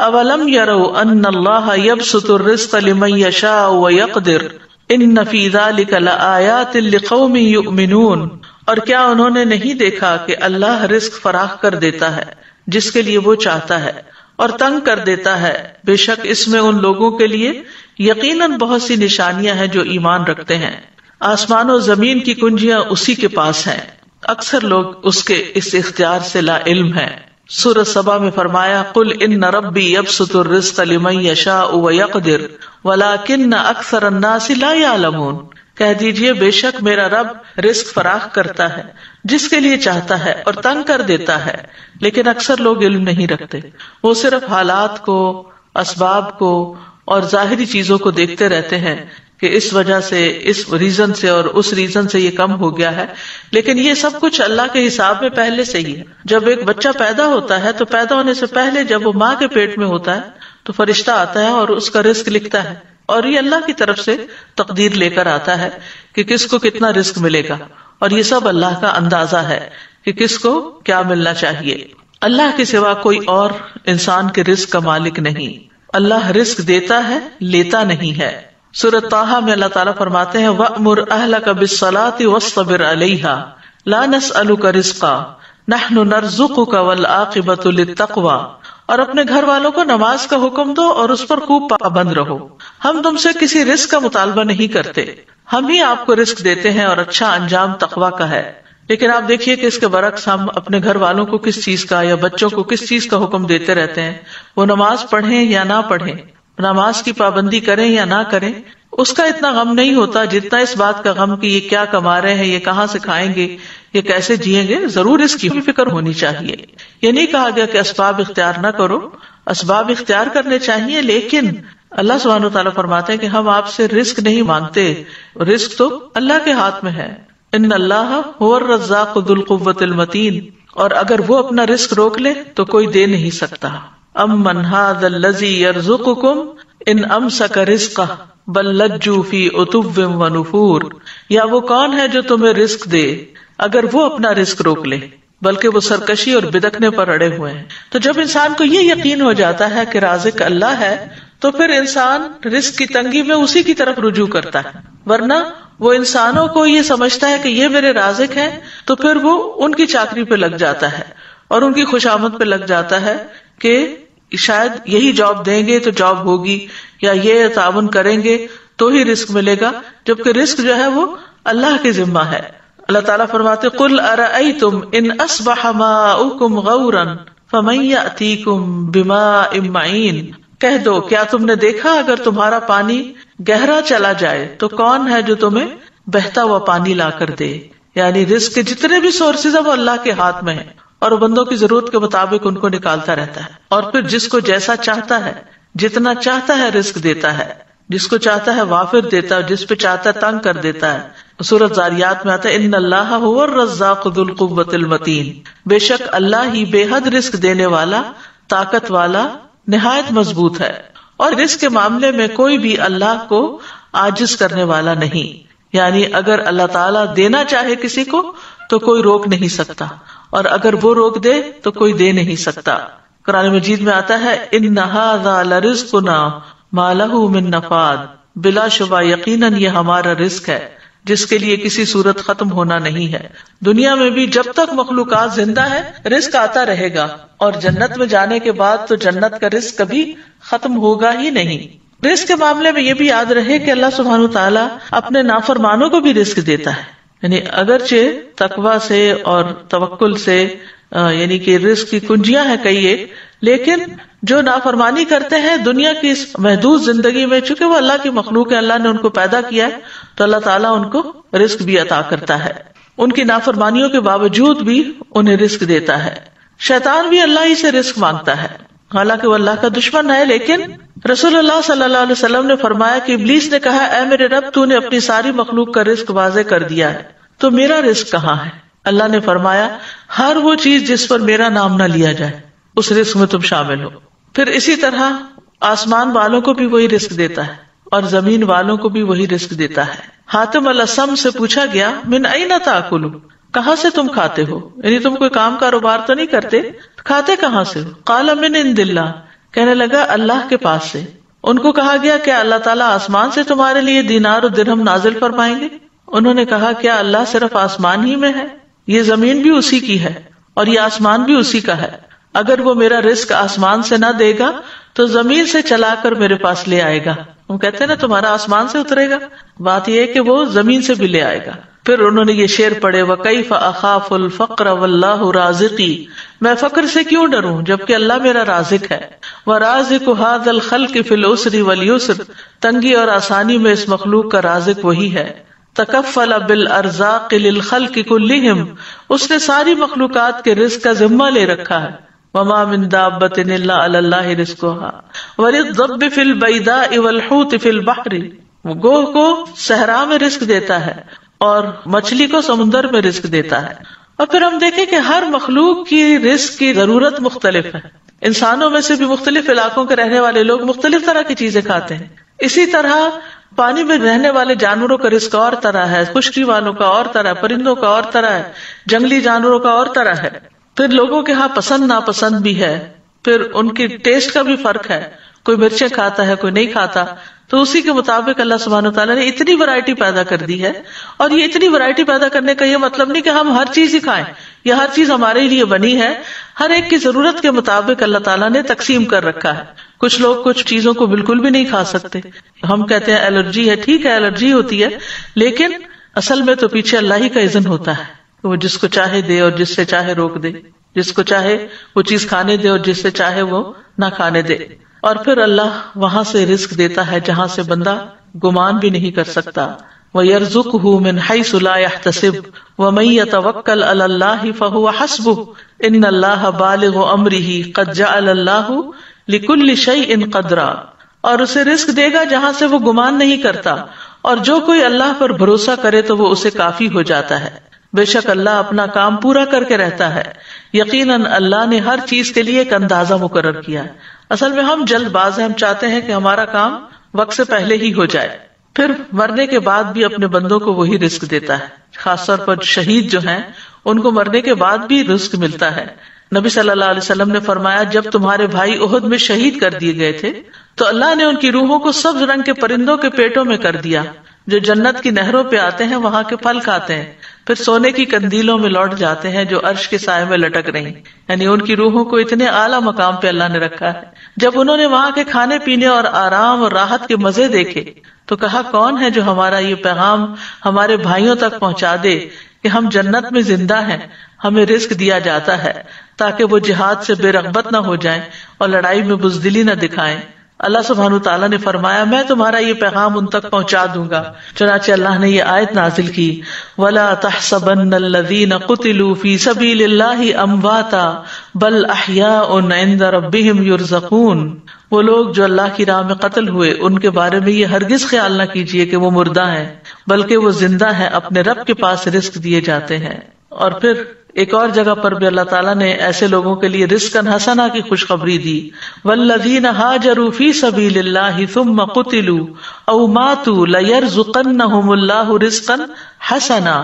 اولم یروا ان اللہ یبسط الرزق لمن یشاء ویقدر ان فی ذلک لآیات لقوم یؤمنون۔ اور کیا انہوں نے نہیں دیکھا کہ اللہ رزق فراخ کر دیتا ہے جس کے لیے وہ چاہتا ہے اور تنگ کر دیتا ہے، بے شک اس میں ان لوگوں کے لیے یقیناً بہت سی نشانیاں ہیں جو ایمان رکھتے ہیں۔ آسمان و زمین کی کنجیاں اسی کے پاس ہیں، اکثر لوگ اس کے اس اختیار سے لا علم ہیں۔ سورۃ سبا میں فرمایا قل ان ربی یبسط الرزق لمن یشاء ویقدر ولکن اکثر الناس لا یعلمون، کہہ دیجئے بے شک میرا رب رزق فراخ کرتا ہے جس کے لیے چاہتا ہے اور تنگ کر دیتا ہے، لیکن اکثر لوگ علم نہیں رکھتے، وہ صرف حالات کو، اسباب کو اور ظاہری چیزوں کو دیکھتے رہتے ہیں کہ اس وجہ سے، اس ریزن سے اور اس ریزن سے یہ کم ہو گیا ہے، لیکن یہ سب کچھ اللہ کے حساب میں پہلے سے ہی ہے۔ جب ایک بچہ پیدا ہوتا ہے تو پیدا ہونے سے پہلے جب وہ ماں کے پیٹ میں ہوتا ہے تو فرشتہ آتا ہے اور اس کا رزق لکھتا ہے، اور یہ اللہ کی طرف سے تقدیر لے کر آتا ہے کہ کس کو کتنا رزق ملے گا، اور یہ سب اللہ کا اندازہ ہے کہ کس کو کیا ملنا چاہیے۔ اللہ کے سوا کوئی اور انسان کے رزق کا مالک نہیں، اللہ رزق دیتا ہے، لیتا نہیں ہے۔ سورۃ طٰہٰ میں اللہ تعالیٰ فرماتے ہیں وَأْمُرْ أَهْلَكَ بِالصَّلَاةِ وَاصْطَبِرْ عَلَيْهَا لَا نَسْأَلُكَ رِزْقًا نَحْنُ نَرْزُقُكَ وَالْعَاقِبَةُ لِلتَّقْوَىٰ، اور اپنے گھر والوں کو نماز کا حکم دو اور اس پر خوب پابند رہو، ہم تم سے کسی رزق کا مطالبہ نہیں کرتے، ہم ہی آپ کو رزق دیتے ہیں اور اچھا انجام تقویٰ کا ہے۔ لیکن آپ دیکھیے کہ اس کے برعکس ہم اپنے گھر والوں کو کس چیز کا یا بچوں کو کس چیز کا حکم دیتے رہتے ہیں، وہ نماز پڑھیں یا نہ پڑھیں، نماز کی پابندی کریں یا نہ کریں، اس کا اتنا غم نہیں ہوتا جتنا اس بات کا غم کہ یہ کیا کما رہے ہیں، یہ کہاں سے کھائیں گے، یہ کیسے جیئیں گے۔ ضرور اس کی فکر ہونی چاہیے۔ یہ نہیں کہا گیا کہ اسباب اختیار نہ کرو، اسباب اختیار کرنے چاہیے، لیکن اللہ سبحانہ وتعالیٰ فرماتے ہیں کہ ہم آپ سے رزق نہیں مانگتے، رزق تو اللہ کے ہاتھ میں ہے۔ ان اللہ هو الرزاق ذو القوة المتین، اور اگر وہ اپنا رزق روک لے تو کوئی دے نہیں سکتا۔ امن ھذا الذی یرزقکم ان امسک رزقہ بل لجوا فی عتو ونفور، یا وہ کون ہے جو تمہیں رزق دے اگر وہ اپنا رزق روک لے، بلکہ وہ سرکشی اور بدکنے پر اڑے ہوئے ہیں۔ تو جب انسان کو یہ یقین ہو جاتا ہے کہ رازق اللہ ہے تو پھر انسان رزق کی تنگی میں اسی کی طرف رجوع کرتا ہے، ورنہ وہ انسانوں کو یہ سمجھتا ہے کہ یہ میرے رازق ہیں تو پھر وہ ان کی چاکری پہ لگ جاتا ہے اور ان کی خوشامد پہ لگ جاتا ہے کہ شاید یہی جاب دیں گے تو جاب ہوگی، یا یہ تعاون کریں گے تو ہی رزق ملے گا، جبکہ رزق جو ہے وہ اللہ کے ذمہ ہے۔ اللہ تعالیٰ فرماتے قل ارأیتم ان اصبح ماؤکم غورا فمن یأتیکم بماء معین، کہہ دو کیا تم نے دیکھا اگر تمہارا پانی گہرا چلا جائے تو کون ہے جو تمہیں بہتا ہوا پانی لا کر دے۔ یعنی رزق کے جتنے بھی سورسز ہیں وہ اللہ کے ہاتھ میں ہیں، اور بندوں کی ضرورت کے مطابق ان کو نکالتا رہتا ہے، اور پھر جس کو جیسا چاہتا ہے، جتنا چاہتا ہے رزق دیتا ہے، جس کو چاہتا ہے وافر دیتا ہے، جس پہ چاہتا ہے تنگ کر دیتا ہے۔ سورۃ ذاریات میں آتا ہے ان اللہ هو الرزاق ذو القوة المتین، بے شک اللہ ہی بے حد رزق دینے والا، طاقت والا، نہایت مضبوط ہے، اور رزق کے معاملے میں کوئی بھی اللہ کو عاجز کرنے والا نہیں۔ یعنی اگر اللہ تعالیٰ دینا چاہے کسی کو تو کوئی روک نہیں سکتا، اور اگر وہ روک دے تو کوئی دے نہیں سکتا۔ قرآن مجید میں آتا ہے ان ھذا لرزقنا ما لہ من نفاد، بلا شبہ یقیناً یہ ہمارا رزق ہے جس کے لیے کسی صورت ختم ہونا نہیں ہے۔ دنیا میں بھی جب تک مخلوقات زندہ ہے رزق آتا رہے گا، اور جنت میں جانے کے بعد تو جنت کا رزق کبھی ختم ہوگا ہی نہیں۔ رزق کے معاملے میں یہ بھی یاد رہے کہ اللہ سبحانہ وتعالیٰ اپنے نافرمانوں کو بھی رزق دیتا ہے، یعنی اگرچہ تقویٰ سے اور توکل سے یعنی کہ رزق کی کنجیاں ہیں کئی ایک، لیکن جو نافرمانی کرتے ہیں دنیا کی اس محدود زندگی میں، چونکہ وہ اللہ کی مخلوق ہے، اللہ نے ان کو پیدا کیا ہے، تو اللہ تعالیٰ ان کو رزق بھی عطا کرتا ہے، ان کی نافرمانیوں کے باوجود بھی انہیں رزق دیتا ہے۔ شیطان بھی اللہ ہی سے رزق مانگتا ہے، حالانکہ وہ اللہ کا دشمن ہے، لیکن رسول اللہ صلی اللہ علیہ وسلم نے فرمایا کہ ابلیس نے کہا اے میرے رب تو نے اپنی ساری مخلوق کا رزق واضح کر دیا ہے، تو میرا رزق کہاں ہے؟ اللہ نے فرمایا ہر وہ چیز جس پر میرا نام نہ لیا جائے اس رزق میں تم شامل ہو۔ پھر اسی طرح آسمان والوں کو بھی وہی رزق دیتا ہے اور زمین والوں کو بھی وہی رزق دیتا ہے۔ حاتم الاسم سے پوچھا گیا من این تاکلو، کہاں سے تم کھاتے ہو؟ یعنی تم کوئی کام کاروبار تو نہیں کرتے، کھاتے کہاں سے ہو؟ قال من عند اللہ، کہنے لگا اللہ کے پاس سے۔ ان کو کہا گیا کیا اللہ تعالیٰ آسمان سے تمہارے لیے دینار و درہم نازل فرمائیں گے؟ انہوں نے کہا کیا اللہ صرف آسمان ہی میں ہے؟ یہ زمین بھی اسی کی ہے اور یہ آسمان بھی اسی کا ہے، اگر وہ میرا رزق آسمان سے نہ دے گا تو زمین سے چلا کر میرے پاس لے آئے گا۔ ہم کہتے ہیں نا تمہارا آسمان سے اترے گا، بات یہ ہے کہ وہ زمین سے بھی لے آئے گا۔ پھر انہوں نے یہ شعر پڑھے وَكَيْفَ أَخَافُ الْفَقْرَ وَاللَّهُ رَازِقِي، میں فقر سے کیوں ڈروں جبکہ اللہ میرا رازق ہے. وَرَازِقُ هَذَا الْخَلْقِ فِي الْعُسْرِ وَالْيُسْرِ، تنگی اور آسانی میں اس مخلوق کا رازق وہی ہے. تکفل بالارزاق للخلق كلهم، اس نے ساری مخلوقات کے رزق کا ذمہ لے رکھا ہے. وما من دابۃ الا علی اللہ رزقها وللضب فی البیداء والحوت فی البحر، وہ گوہ کو صحرا میں رزق دیتا ہے اور مچھلی کو سمندر میں رزق دیتا ہے. اور پھر ہم دیکھیں کہ ہر مخلوق کی رزق کی ضرورت مختلف ہے. انسانوں میں سے بھی مختلف علاقوں کے رہنے والے لوگ مختلف طرح کی چیزیں کھاتے ہیں. اسی طرح پانی میں رہنے والے جانوروں کا رزق اور طرح ہے، خشکی والوں کا اور طرح، پرندوں کا اور طرح ہے، جنگلی جانوروں کا اور طرح ہے. پھر لوگوں کے ہاں پسند ناپسند بھی ہے، پھر ان کی ٹیسٹ کا بھی فرق ہے، کوئی مرچیں کھاتا ہے کوئی نہیں کھاتا. تو اسی کے مطابق اللہ سبحانہ وتعالیٰ نے اتنی ورائٹی پیدا کر دی ہے. اور یہ اتنی ورائٹی پیدا کرنے کا یہ مطلب نہیں کہ ہم ہر چیز ہی کھائیں یا ہر چیز ہمارے لیے بنی ہے. ہر ایک کی ضرورت کے مطابق اللہ تعالیٰ نے تقسیم کر رکھا ہے. کچھ لوگ کچھ چیزوں کو بالکل بھی نہیں کھا سکتے. ہم کہتے ہیں الرجی ہے، ٹھیک ہے الرجی ہوتی ہے، لیکن اصل میں تو پیچھے اللہ ہی کا اذن ہوتا ہے. وہ جس کو چاہے دے اور جس سے چاہے روک دے، جس کو چاہے وہ چیز کھانے دے اور جس سے چاہے وہ نہ کھانے دے. اور پھر اللہ وہاں سے رزق دیتا ہے جہاں سے بندہ گمان بھی نہیں کر سکتا. وَيَرْزُقْهُ مِنْ حَيْثُ لَا يَحْتَسِبُ وَمَن يَتَوَكَّلْ عَلَى اللَّهِ فَهُوَ حَسْبُهُ إِنَّ اللَّهَ بَالِغُ أَمْرِهِ قَدْ جَعَلَ اللَّهُ لِكُلِّ شَيْءٍ قَدْرًا، اور اسے رزق دے گا جہاں سے وہ گمان نہیں کرتا، اور جو کوئی اللہ پر بھروسہ کرے تو وہ اسے کافی ہو جاتا ہے. بے شک اللہ اپنا کام پورا کر کے رہتا ہے. یقیناً اللہ نے ہر چیز کے لیے ایک اندازہ مقرر کیا ہے. اصل میں ہم جلد باز ہیں، ہم چاہتے ہیں کہ ہمارا کام وقت سے پہلے ہی ہو جائے. پھر مرنے کے بعد بھی اپنے بندوں کو وہی رزق دیتا ہے. خاص طور پر شہید جو ہیں ان کو مرنے کے بعد بھی رزق ملتا ہے. نبی صلی اللہ علیہ وسلم نے فرمایا جب تمہارے بھائی احد میں شہید کر دیے گئے تھے تو اللہ نے ان کی روحوں کو سبز رنگ کے پرندوں کے پیٹوں میں کر دیا جو جنت کی نہروں پہ آتے ہیں، وہاں کے پھل کھاتے ہیں، پھر سونے کی قندیلوں میں لوٹ جاتے ہیں جو عرش کے سائے میں لٹک رہی. یعنی ان کی روحوں کو اتنے اعلیٰ مقام پہ اللہ نے رکھا ہے. جب انہوں نے وہاں کے کھانے پینے اور آرام اور راحت کے مزے دیکھے تو کہا کون ہے جو ہمارا یہ پیغام ہمارے بھائیوں تک پہنچا دے کہ ہم جنت میں زندہ ہیں، ہمیں رزق دیا جاتا ہے تاکہ وہ جہاد سے بے رغبت نہ ہو جائیں اور لڑائی میں بزدلی نہ دکھائیں. اللہ سبحانہ تعالیٰ نے فرمایا میں تمہارا یہ پیغام ان تک پہنچا دوں گا. چنانچہ اللہ نے یہ آیت نازل کی وَلَا تَحْسَبَنَّ الَّذِينَ قُتِلُوا فِي سَبِيلِ اللَّهِ أَمْوَاتًا بَلْ أَحْيَاءٌ عِندَ رَبِّهِمْ يُرْزَقُونَ، وہ لوگ جو اللہ کی راہ میں قتل ہوئے ان کے بارے میں یہ ہرگز خیال نہ کیجیے کہ وہ مردہ ہیں، بلکہ وہ زندہ ہیں، اپنے رب کے پاس رزق دیے جاتے ہیں. اور پھر ایک اور جگہ پر بھی اللہ تعالیٰ نے ایسے لوگوں کے لیے رزقاً حسنا کی خوشخبری دی. والذین ہاجروا فی سبیل اللہ ثم قتلوا او ماتوا لیرزقنہم اللہ رزقا حسنا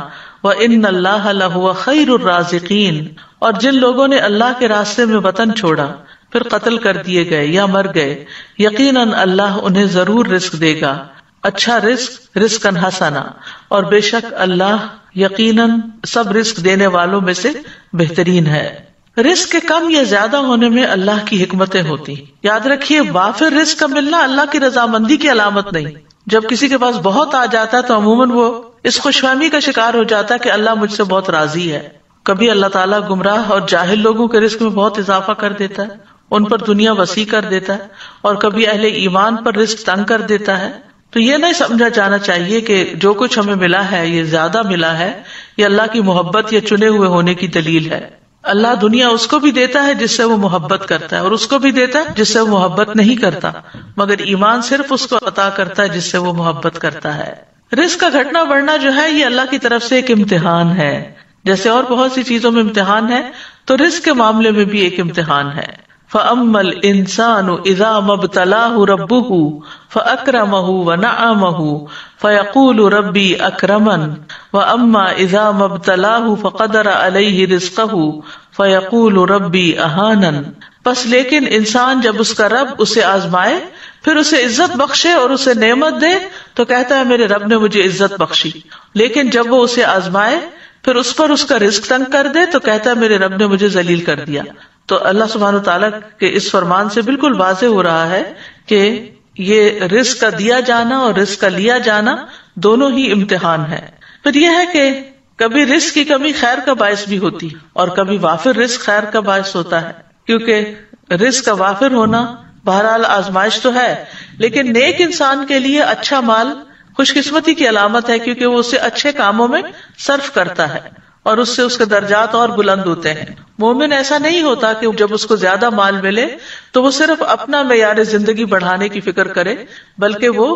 وان اللہ لہو خیر الرازقین، اور جن لوگوں نے اللہ کے راستے میں وطن چھوڑا پھر قتل کر دیے گئے یا مر گئے، یقیناً اللہ انہیں ضرور رزق دے گا، اچھا رزق، رزقاً حسنا، اور بے شک اللہ یقیناً سب رزق دینے والوں میں سے بہترین ہے. رزق کے کم یا زیادہ ہونے میں اللہ کی حکمتیں ہوتی. یاد رکھیے وافر رزق کا ملنا اللہ کی رضامندی کی علامت نہیں. جب کسی کے پاس بہت آ جاتا ہے تو عموماً وہ اس خوش فہمی کا شکار ہو جاتا ہے کہ اللہ مجھ سے بہت راضی ہے. کبھی اللہ تعالیٰ گمراہ اور جاہل لوگوں کے رزق میں بہت اضافہ کر دیتا ہے، ان پر دنیا وسیع کر دیتا ہے، اور کبھی اہل ایمان پر رزق تنگ کر دیتا ہے. تو یہ نہیں سمجھا جانا چاہیے کہ جو کچھ ہمیں ملا ہے یہ زیادہ ملا ہے، یہ اللہ کی محبت یا چنے ہوئے ہونے کی دلیل ہے. اللہ دنیا اس کو بھی دیتا ہے جس سے وہ محبت کرتا ہے، اور اس کو بھی دیتا ہے جس سے وہ محبت نہیں کرتا، مگر ایمان صرف اس کو عطا کرتا ہے جس سے وہ محبت کرتا ہے. رزق کا گھٹنا بڑھنا جو ہے یہ اللہ کی طرف سے ایک امتحان ہے. جیسے اور بہت سی چیزوں میں امتحان ہے تو رزق کے معاملے میں بھی ایک امتحان ہے. فَأَمَّا الْإِنسَانُ إِذَا مَا ابْتَلَاهُ رَبُّهُ فَأَكْرَمَهُ وَنَعَّمَهُ فَيَقُولُ رَبِّي أَكْرَمَنِ وَأَمَّا إِذَا مَا ابْتَلَاهُ فَقَدَرَ عَلَيْهِ رِزْقَهُ فَيَقُولُ رَبِّي أَهَانَنِ، پس لیکن انسان جب اس کا رب اسے آزمائے پھر اسے عزت بخشے اور اسے نعمت دے تو کہتا ہے میرے رب نے مجھے عزت بخشی، لیکن جب وہ اسے آزمائے پھر اس پر اس کا رزق تنگ کر دے تو کہتا ہے میرے رب نے مجھے ذلیل کر دیا. تو اللہ سبحانہ تعالیٰ کے اس فرمان سے بالکل واضح ہو رہا ہے کہ یہ رزق کا دیا جانا اور رزق کا لیا جانا دونوں ہی امتحان ہے. پھر یہ ہے کہ کبھی رزق کی کمی خیر کا باعث بھی ہوتی اور کبھی وافر رزق خیر کا باعث ہوتا ہے، کیونکہ رزق کا وافر ہونا بہرحال آزمائش تو ہے، لیکن نیک انسان کے لیے اچھا مال خوش قسمتی کی علامت ہے، کیونکہ وہ اسے اچھے کاموں میں صرف کرتا ہے اور اس سے اس کے درجات اور بلند ہوتے ہیں۔ مومن ایسا نہیں ہوتا کہ جب اس کو زیادہ مال ملے تو وہ صرف اپنا معیار زندگی بڑھانے کی فکر کرے، بلکہ وہ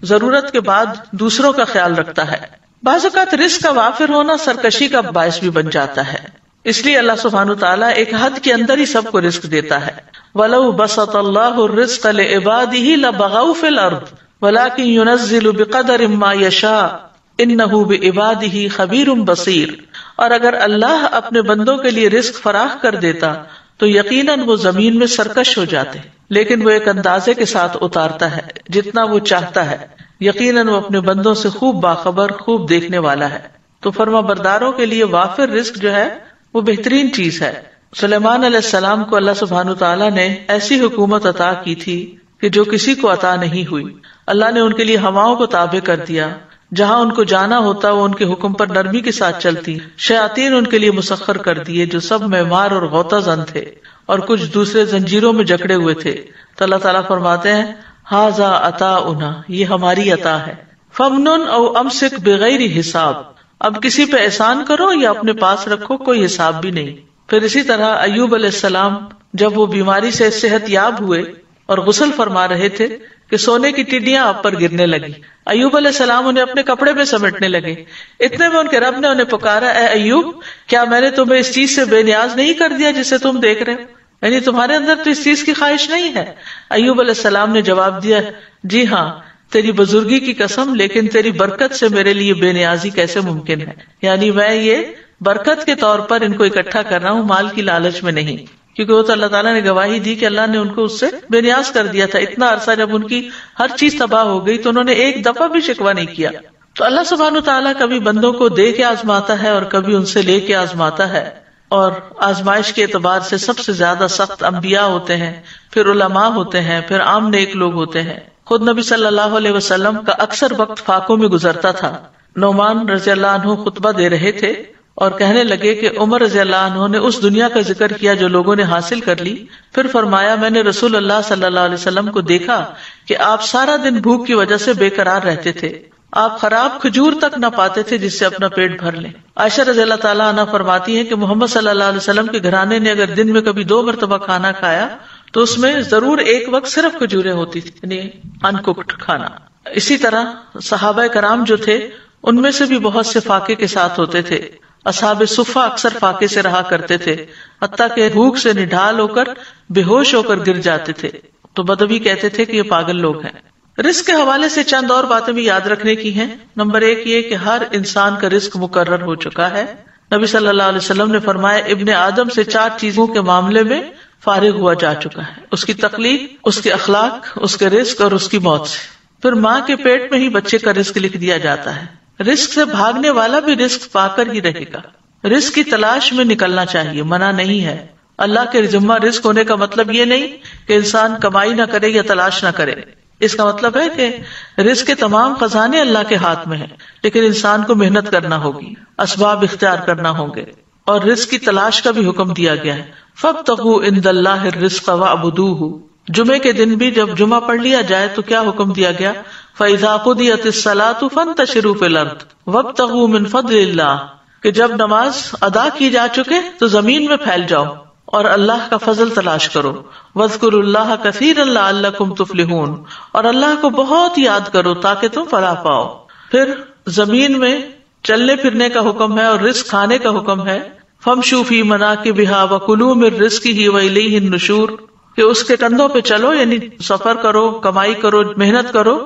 ضرورت کے بعد دوسروں کا خیال رکھتا ہے۔ بعض اوقات رزق کا وافر ہونا سرکشی کا باعث بھی بن جاتا ہے، اس لیے اللہ سبحانہ وتعالیٰ ایک حد کے اندر ہی سب کو رزق دیتا ہے۔ وَلَوْ بَسَطَ اللَّهُ الرِّزْقَ لِعِبَادِهِ لَبَغَوْا فِي الْأَرْضِ وَلَكِنْ يُنَزِّلُ بِقَدَرٍ مَا يَشَاءُ إِنَّهُ بِعِبَادِهِ خَبِيرٌ بَصِيرٌ۔ اور اگر اللہ اپنے بندوں کے لیے رزق فراخ کر دیتا تو یقیناً وہ زمین میں سرکش ہو جاتے، لیکن وہ ایک اندازے کے ساتھ اتارتا ہے جتنا وہ چاہتا ہے، یقیناً وہ اپنے بندوں سے خوب باخبر، خوب دیکھنے والا ہے۔ تو فرما برداروں کے لیے وافر رزق جو ہے وہ بہترین چیز ہے۔ سلیمان علیہ السلام کو اللہ سبحانہ تعالیٰ نے ایسی حکومت عطا کی تھی کہ جو کسی کو عطا نہیں ہوئی۔ اللہ نے ان کے لیے ہواؤں کو تابع کر دیا، جہاں ان کو جانا ہوتا وہ ان کے حکم پر نرمی کے ساتھ چلتی۔ شیاطین ان کے لیے مسخر کر دیے جو سب معمار اور غوطہ زن تھے، اور کچھ دوسرے زنجیروں میں جکڑے ہوئے تھے۔ تو اللہ تعالیٰ فرماتے ہیں ھذا عطاؤنا، یہ ہماری عطا ہے، فمنن او امسک بغیر حساب، اب کسی پہ احسان کرو یا اپنے پاس رکھو، کوئی حساب بھی نہیں۔ پھر اسی طرح ایوب علیہ السلام جب وہ بیماری سے صحت یاب ہوئے اور غسل فرما رہے تھے کہ سونے کی ٹڈیاں آپ پر گرنے لگی، ایوب علیہ السلام انہیں اپنے کپڑے میں سمیٹنے لگے۔ اتنے میں ان کے رب نے انہیں پکارا، اے ایوب، کیا میں نے تمہیں اس چیز سے بے نیاز نہیں کر دیا جسے تم دیکھ رہے ہو؟ یعنی تمہارے اندر تو اس چیز کی خواہش نہیں ہے؟ ایوب علیہ السلام نے جواب دیا، جی ہاں، تیری بزرگی کی قسم، لیکن تیری برکت سے میرے لیے بے نیازی کیسے ممکن ہے؟ یعنی میں یہ برکت کے طور پر ان کو اکٹھا کر رہا ہوں، مال کی لالچ میں نہیں، کیونکہ وہ تو اللہ تعالیٰ نے گواہی دی کہ اللہ نے ان کو اس سے بے نیاز کر دیا تھا۔ اتنا عرصہ جب ان کی ہر چیز تباہ ہو گئی تو انہوں نے ایک دفعہ بھی شکوہ نہیں کیا۔ تو اللہ سبحانہ تعالیٰ کبھی بندوں کو دے کے آزماتا ہے اور کبھی ان سے لے کے آزماتا ہے، اور آزمائش کے اعتبار سے سب سے زیادہ سخت انبیاء ہوتے ہیں، پھر علماء ہوتے ہیں، پھر عام نیک لوگ ہوتے ہیں۔ خود نبی صلی اللہ علیہ وسلم کا اکثر وقت فاقوں میں گزرتا تھا۔ نعمان رضی اللہ عنہ خطبہ دے رہے تھے اور کہنے لگے کہ عمر رضی اللہ عنہ نے اس دنیا کا ذکر کیا جو لوگوں نے حاصل کر لی، پھر فرمایا میں نے رسول اللہ صلی اللہ علیہ وسلم کو دیکھا کہ آپ سارا دن بھوک کی وجہ سے بے قرار رہتے تھے، آپ خراب کھجور تک نہ پاتے تھے جس سے اپنا پیٹ بھر لیں۔ عائشہ رضی اللہ تعالیٰ عنہ فرماتی ہیں کہ محمد صلی اللہ علیہ وسلم کے گھرانے نے اگر دن میں کبھی 2 مرتبہ کھانا کھایا تو اس میں ضرور ایک وقت صرف کھجوریں ہوتی تھی، یعنی ان کوکڈ کھانا۔ اسی طرح صحابہ کرام جو تھے ان میں سے بھی بہت سے فاقے کے ساتھ ہوتے تھے۔ اصحاب صفہ اکثر فاقے سے رہا کرتے تھے، حتیٰ کہ بھوک سے نڈھال ہو کر بے ہوش ہو کر گر جاتے تھے، تو بدوی کہتے تھے کہ یہ پاگل لوگ ہیں۔ رزق کے حوالے سے چند اور باتیں بھی یاد رکھنے کی ہیں۔ نمبر 1 یہ کہ ہر انسان کا رزق مقرر ہو چکا ہے۔ نبی صلی اللہ علیہ وسلم نے فرمایا ابن آدم سے 4 چیزوں کے معاملے میں فارغ ہوا جا چکا ہے، اس کی تخلیق، اس کے اخلاق، اس کے رزق اور اس کی موت سے۔ پھر ماں کے پیٹ میں ہی بچے کا رزق لکھ دیا جاتا ہے۔ رزق سے بھاگنے والا بھی رزق پا کر ہی رہے گا۔ رزق کی تلاش میں نکلنا چاہیے، منع نہیں ہے۔ اللہ کے ذمہ رزق ہونے کا مطلب یہ نہیں کہ انسان کمائی نہ کرے یا تلاش نہ کرے، اس کا مطلب ہے کہ رزق کے تمام خزانے اللہ کے ہاتھ میں ہیں، لیکن انسان کو محنت کرنا ہوگی، اسباب اختیار کرنا ہوں گے، اور رزق کی تلاش کا بھی حکم دیا گیا ہے۔ فَابْتَغُوا عِندَ اللَّهِ الرِّزْقَ وَاعْبُدُوهُ۔ جمعے کے دن بھی جب جمعہ پڑھ لیا جائے تو کیا حکم دیا گیا؟ فَإِذَا قُضِيَتِ الصَّلَاةُ فَانتَشِرُوا فِي الْأَرْضِ وَابْتَغُوا مِن فَضْلِ اللَّهِ، کہ جب نماز ادا کی جا چکے تو زمین میں پھیل جاؤ اور اللہ کا فضل تلاش کرو۔ وَاذْكُرُوا اللَّهَ كَثِيرًا لَعَلَّكُمْ تُفْلِحُونَ، اور اللہ کو بہت یاد کرو تاکہ تم فلاح پاؤ۔ پھر زمین میں چلنے پھرنے کا حکم ہے اور رزق کھانے کا حکم ہے۔ فَامْشُوا فِي مَنَاكِبِهَا وَكُلُوا مِن رِّزْقِهِ وَإِلَيْهِ النُّشُورُ، کہ اس کے کندھوں پہ چلو، یعنی سفر کرو، کمائی کرو، محنت کرو،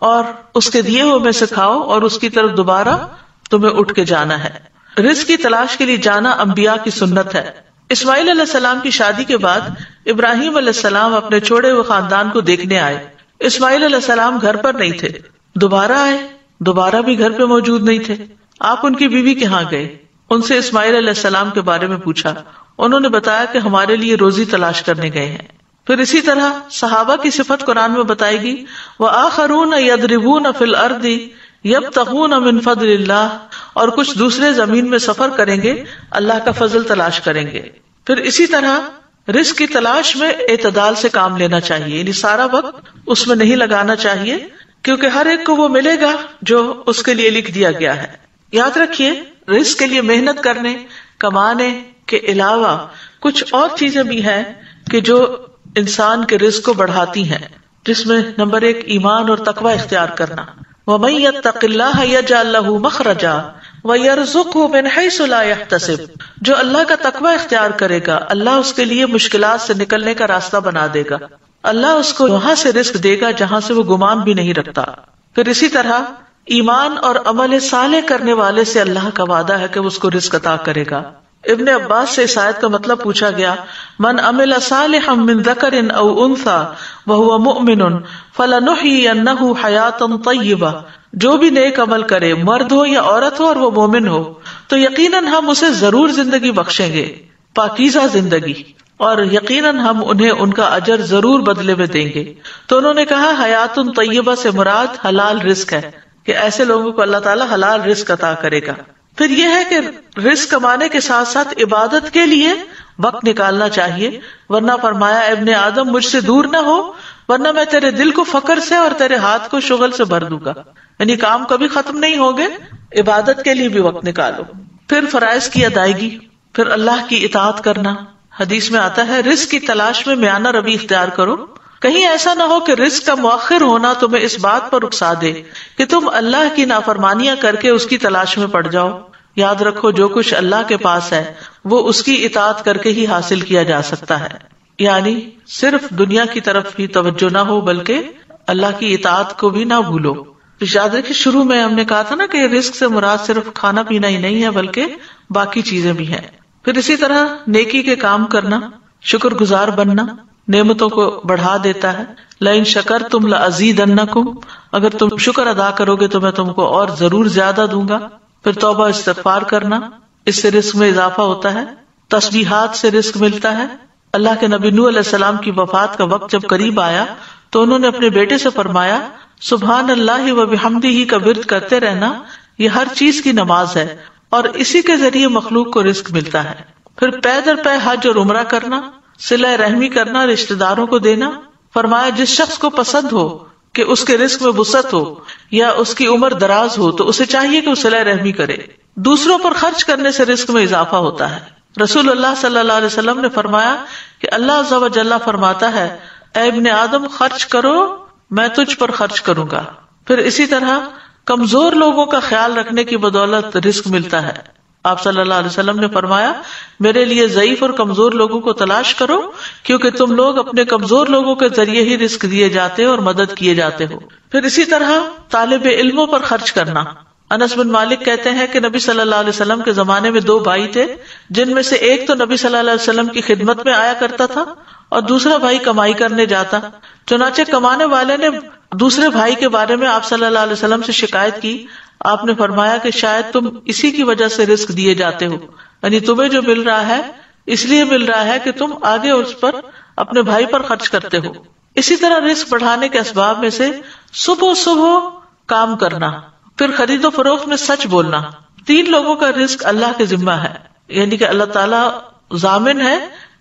اور اس کے دیے ہوئے میں سے کھاؤ، اور اس کی طرف دوبارہ تمہیں اٹھ کے جانا ہے۔ رزق کی تلاش کے لیے جانا انبیاء کی سنت ہے۔ اسماعیل علیہ السلام کی شادی کے بعد ابراہیم علیہ السلام اپنے چھوڑے ہوئے خاندان کو دیکھنے آئے۔ اسماعیل علیہ السلام گھر پر نہیں تھے، دوبارہ آئے، دوبارہ بھی گھر پہ موجود نہیں تھے۔ آپ ان کی بیوی کے ہاں گئے، ان سے اسماعیل علیہ السلام کے بارے میں پوچھا، انہوں نے بتایا کہ ہمارے لیے روزی تلاش کرنے گئے ہیں۔ پھر اسی طرح صحابہ کی صفت قرآن میں بتائے گی، وَآخَرُونَ يَضْرِبُونَ فِي الْأَرْضِ یبتغون من فضل اللہ، اور کچھ دوسرے زمین میں سفر کریں گے، اللہ کا فضل تلاش کریں گے. پھر اسی طرح رزق کی تلاش میں اعتدال سے کام لینا چاہیے، یعنی سارا وقت اس میں نہیں لگانا چاہیے، کیونکہ ہر ایک کو وہ ملے گا جو اس کے لیے لکھ دیا گیا ہے. یاد رکھیے رزق کے لیے محنت کرنے، کمانے کے علاوہ کچھ اور چیزیں بھی ہیں کہ جو انسان کے رزق کو بڑھاتی ہیں، جس میں نمبر 1 ایمان اور تقوی اختیار کرنا. وَمَن يَتَّقِ اللَّهَ يَجْعَل لَّهُ مَخْرَجًا وَيَرْزُقْهُ مِنْ حَيْثُ لَا يَحْتَسِبُ، جو اللہ کا تقوی اختیار کرے گا اللہ اس کے لیے مشکلات سے نکلنے کا راستہ بنا دے گا، اللہ اس کو وہاں سے رزق دے گا جہاں سے وہ گمان بھی نہیں رکھتا. پھر اسی طرح ایمان اور عمل صالح کرنے والے سے اللہ کا وعدہ ہے کہ وہ اس کو رزق عطا کرے گا. ابن عباس سے اس آیت کا مطلب پوچھا گیا، من عمل صالحا من ذکر او انثى وهو مؤمن فلنحيينه حیاتا طیبہ، جو بھی نیک عمل کرے مرد ہو یا عورت ہو اور وہ مومن ہو تو یقیناً ہم اسے ضرور زندگی بخشیں گے، پاکیزہ زندگی، اور یقیناً ہم انہیں ان کا اجر ضرور بدلے میں دیں گے. تو انہوں نے کہا حیات طیبہ سے مراد حلال رزق ہے، کہ ایسے لوگوں کو اللہ تعالیٰ حلال رزق عطا کرے گا. پھر یہ ہے کہ رزق کمانے کے ساتھ ساتھ عبادت کے لیے وقت نکالنا چاہیے، ورنہ فرمایا ابن آدم مجھ سے دور نہ ہو ورنہ میں تیرے دل کو فقر سے اور تیرے ہاتھ کو شغل سے بھر دوں گا. یعنی کام کبھی ختم نہیں ہوگے، عبادت کے لیے بھی وقت نکالو. پھر فرائض کی ادائیگی، پھر اللہ کی اطاعت کرنا. حدیث میں آتا ہے رزق کی تلاش میں میانہ روی اختیار کرو، کہیں ایسا نہ ہو کہ رزق کا مؤخر ہونا تمہیں اس بات پر اکسا دے کہ تم اللہ کی نافرمانیاں کر کے اس کی تلاش میں پڑ جاؤ. یاد رکھو جو کچھ اللہ کے پاس ہے وہ اس کی اطاعت کر کے ہی حاصل کیا جا سکتا ہے، یعنی صرف دنیا کی طرف ہی توجہ نہ ہو بلکہ اللہ کی اطاعت کو بھی نہ بھولو. یاد رکھیں شروع میں ہم نے کہا تھا نا کہ رزق سے مراد صرف کھانا پینا ہی نہیں ہے بلکہ باقی چیزیں بھی ہیں. پھر اسی طرح نیکی کے کام کرنا، شکر گزار بننا نعمتوں کو بڑھا دیتا ہے. لئن شکرتم لازیدنکم، اگر تم شکر ادا کرو گے تو میں تم کو اور ضرور زیادہ دوں گا. پھر توبہ استغفار کرنا، اس سے رزق میں اضافہ ہوتا ہے. تسبیحات سے رزق ملتا ہے. اللہ کے نبی نوح علیہ السلام کی وفات کا وقت جب قریب آیا تو انہوں نے اپنے بیٹے سے فرمایا سبحان اللہ و بحمدہ کا ورد کرتے رہنا، یہ ہر چیز کی نماز ہے اور اسی کے ذریعے مخلوق کو رزق ملتا ہے. پھر پے در پے حج اور عمرہ کرنا، صلہ رحمی کرنا، رشتہ داروں کو دینا. فرمایا جس شخص کو پسند ہو کہ اس کے رزق میں وسعت ہو یا اس کی عمر دراز ہو تو اسے چاہیے کہ وہ صلہ رحمی کرے. دوسروں پر خرچ کرنے سے رزق میں اضافہ ہوتا ہے. رسول اللہ صلی اللہ علیہ وسلم نے فرمایا کہ اللہ عز و جل فرماتا ہے اے ابن آدم خرچ کرو میں تجھ پر خرچ کروں گا. پھر اسی طرح کمزور لوگوں کا خیال رکھنے کی بدولت رزق ملتا ہے. آپ صلی اللہ علیہ وسلم نے فرمایا میرے لیے ضعیف اور کمزور لوگوں کو تلاش کرو کیونکہ تم لوگ اپنے کمزور لوگوں کے ذریعے ہی رزق دیے جاتے اور مدد کیے جاتے ہو. پھر اسی طرح طالب علموں پر خرچ کرنا. انس بن مالک کہتے ہیں کہ نبی صلی اللہ علیہ وسلم کے زمانے میں 2 بھائی تھے جن میں سے ایک تو نبی صلی اللہ علیہ وسلم کی خدمت میں آیا کرتا تھا اور دوسرا بھائی کمائی کرنے جاتا. چنانچہ کمانے والے نے دوسرے بھائی کے بارے میں آپ صلی اللہ علیہ وسلم سے شکایت کی. آپ نے فرمایا کہ شاید تم اسی کی وجہ سے رزق دیے جاتے ہو، یعنی تمہیں جو مل رہا ہے اس لیے مل رہا ہے کہ تم آگے اس پر اپنے بھائی پر خرچ کرتے ہو. اسی طرح رزق بڑھانے کے اسباب میں سے صبح کام کرنا، پھر خرید و فروخت میں سچ بولنا. 3 لوگوں کا رزق اللہ کے ذمہ ہے، یعنی کہ اللہ تعالیٰ ضامن ہے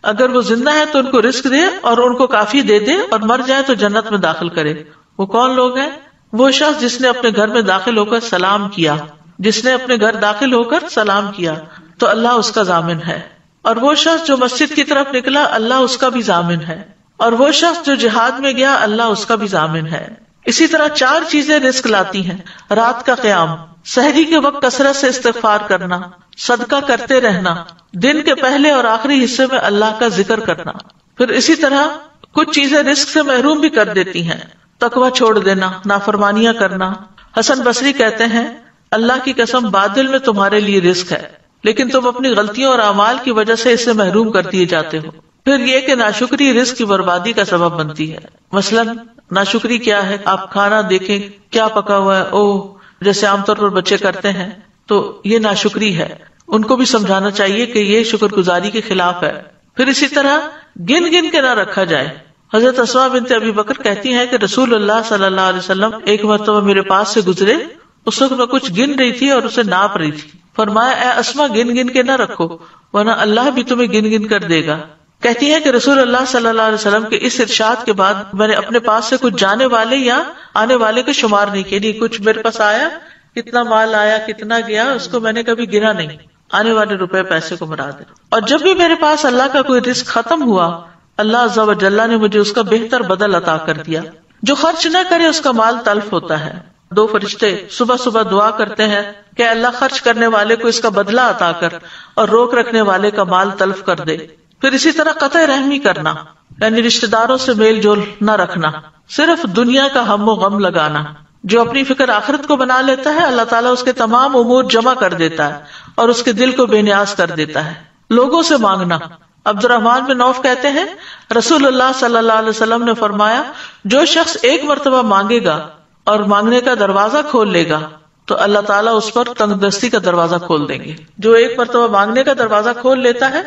اگر وہ زندہ ہے تو ان کو رزق دے اور ان کو کافی دے دے اور مر جائے تو جنت میں داخل کرے. وہ کون لوگ ہیں؟ وہ شخص جس نے اپنے گھر میں داخل ہو کر سلام کیا، جس نے اپنے گھر داخل ہو کر سلام کیا تو اللہ اس کا ضامن ہے. اور وہ شخص جو مسجد کی طرف نکلا اللہ اس کا بھی ضامن ہے. اور وہ شخص جو جہاد میں گیا اللہ اس کا بھی ضامن ہے. اسی طرح 4 چیزیں رزق لاتی ہیں. رات کا قیام، سحری کے وقت کثرت سے استغفار کرنا، صدقہ کرتے رہنا، دن کے پہلے اور آخری حصے میں اللہ کا ذکر کرنا. پھر اسی طرح کچھ چیزیں رزق سے محروم بھی کر دیتی ہیں. تقوی چھوڑ دینا، نافرمانیاں کرنا. حسن بصری کہتے ہیں اللہ کی قسم بادل میں تمہارے لیے رزق ہے لیکن تم اپنی غلطیوں اور اعمال کی وجہ سے اس سے محروم کر دیے جاتے ہو. پھر یہ کہ ناشکری رزق کی بربادی کا سبب بنتی ہے. مثلاً ناشکری کیا ہے؟ آپ کھانا دیکھیں کیا پکا ہوا ہے، جیسے عام طور پر بچے کرتے ہیں، تو یہ ناشکری ہے. ان کو بھی سمجھانا چاہیے کہ یہ شکر گزاری کے خلاف ہے. پھر اسی طرح گن گن کے نہ رکھا جائے. حضرت اسماء بنت ابی بکر کہتی ہیں کہ رسول اللہ صلی اللہ علیہ وسلم ایک مرتبہ میرے پاس سے گزرے. اس وقت میں کچھ گن رہی تھی اور اسے ناپ رہی تھی. فرمایا اے اسما گن گن کے نہ رکھو ورنہ اللہ بھی تمہیں گن گن کر دے گا. کہتی ہے کہ رسول اللہ صلی اللہ علیہ وسلم کے اس ارشاد کے بعد میں نے اپنے پاس سے کچھ جانے والے یا آنے والے کو شمار نہیں کیے. نہیں کچھ میرے پاس آیا، کتنا مال آیا کتنا گیا اس کو میں نے کبھی گنا نہیں. آنے والے روپے پیسے کو مراد ہے. اور جب بھی میرے پاس اللہ کا کوئی رزق ختم ہوا اللہ عز و جل نے مجھے اس کا بہتر بدل عطا کر دیا. جو خرچ نہ کرے اس کا مال تلف ہوتا ہے. 2 فرشتے صبح صبح دعا کرتے ہیں کہ اللہ خرچ کرنے والے کو اس کا بدلہ عطا کر اور روک رکھنے والے کا مال تلف کر دے. پھر اسی طرح قطع رحمی کرنا یعنی رشتہ داروں سے میل جول نہ رکھنا، صرف دنیا کا ہم و غم لگانا. جو اپنی فکر آخرت کو بنا لیتا ہے اللہ تعالیٰ اس کے تمام امور جمع کر دیتا ہے اور اس کے دل کو بے نیاز کر دیتا ہے. لوگوں سے مانگنا. عبد الرحمن بن عوف کہتے ہیں رسول اللہ صلی اللہ علیہ وسلم نے فرمایا جو شخص ایک مرتبہ مانگے گا اور مانگنے کا دروازہ کھول لے گا تو اللہ تعالیٰ اس پر تنگ دستی کا دروازہ کھول دیں گے. جو ایک مرتبہ مانگنے کا دروازہ کھول لیتا ہے